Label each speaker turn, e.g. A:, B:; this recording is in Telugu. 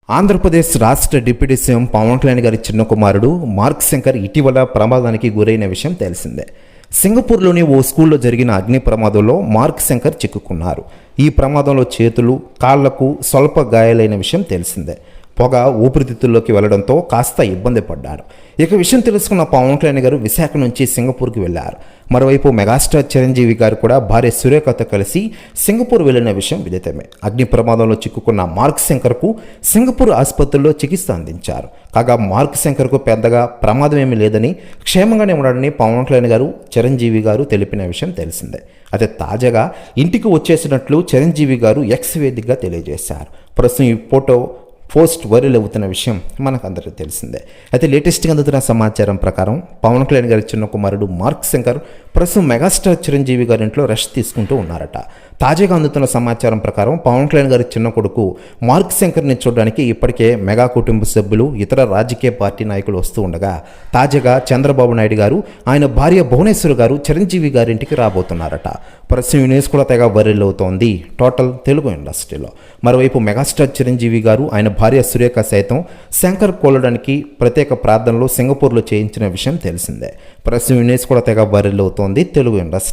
A: ఆంధ్రప్రదేశ్ రాష్ట్ర డిప్యూటీ సీఎం పవన్ కళ్యాణ్ గారి చిన్న కుమారుడు మార్క్ శంకర్ ఇటీవల ప్రమాదానికి గురైన విషయం తెలిసిందే. సింగపూర్లోని ఓ స్కూల్లో జరిగిన అగ్ని ప్రమాదంలో మార్క్ శంకర్ చిక్కుకున్నారు. ఈ ప్రమాదంలో చేతులు, కాళ్లకు స్వల్ప గాయాలైన విషయం తెలిసిందే. పొగ ఊపిరితిత్తుల్లోకి వెళ్లడంతో కాస్త ఇబ్బంది పడ్డారు. ఇక విషయం తెలుసుకున్న పవన్ కళ్యాణ్ గారు విశాఖ నుంచి సింగపూర్కి వెళ్లారు. మరోవైపు మెగాస్టార్ చిరంజీవి గారు కూడా భార్య సురేఖతో కలిసి సింగపూర్ వెళ్లిన విషయం విదితమే. అగ్ని ప్రమాదంలో చిక్కుకున్న మార్క్ శంకర్కు సింగపూర్ ఆసుపత్రిలో చికిత్స అందించారు. కాగా మార్క్ శంకర్కు పెద్దగా ప్రమాదం ఏమీ లేదని, క్షేమంగానే ఉన్నాడని పవన్ కళ్యాణ్ గారు చిరంజీవి గారు తెలిపిన విషయం తెలిసిందే. అయితే తాజాగా ఇంటికి వచ్చేసినట్లు చిరంజీవి గారు ఎక్స్ వేదికగా తెలియజేశారు. ప్రస్తుతం ఈ ఫోటో పోస్ట్ వైరల్ అవుతున్న విషయం మనకందరికీ తెలిసిందే. అయితే లేటెస్ట్గా అందుతున్న సమాచారం ప్రకారం పవన్ కళ్యాణ్ గారి చిన్న కుమారుడు మార్క్ శంకర్ ప్రస్తుతం మెగాస్టార్ చిరంజీవి గారి ఇంట్లో రెస్ట్ తీసుకుంటూ ఉన్నారట. తాజాగా అందుతున్న సమాచారం ప్రకారం పవన్ కళ్యాణ్ గారి చిన్న కొడుకు మార్క్ శంకర్ని చూడడానికి ఇప్పటికే మెగా కుటుంబ సభ్యులు, ఇతర రాజకీయ పార్టీ నాయకులు వస్తూ ఉండగా తాజాగా చంద్రబాబు నాయుడు గారు, ఆయన భార్య భువనేశ్వర్ గారు చిరంజీవి గారింటికి రాబోతున్నారట. ప్రస్తుతం ఈ న్యూస్ కూడా తెగ వైరల్ అవుతోంది టోటల్ తెలుగు ఇండస్ట్రీలో. మరోవైపు మెగాస్టార్ చిరంజీవి గారు, ఆయన భార్య సురేఖ సైతం శంకర్ కోలడానికి ప్రత్యేక ప్రార్థనలు సింగపూర్లో చేయించిన విషయం తెలిసిందే. ప్రస్తుతం ఈ న్యూస్ కూడా తెగ వైరల్ అవుతోంది తెలుగు ఇండస్ట్రీ.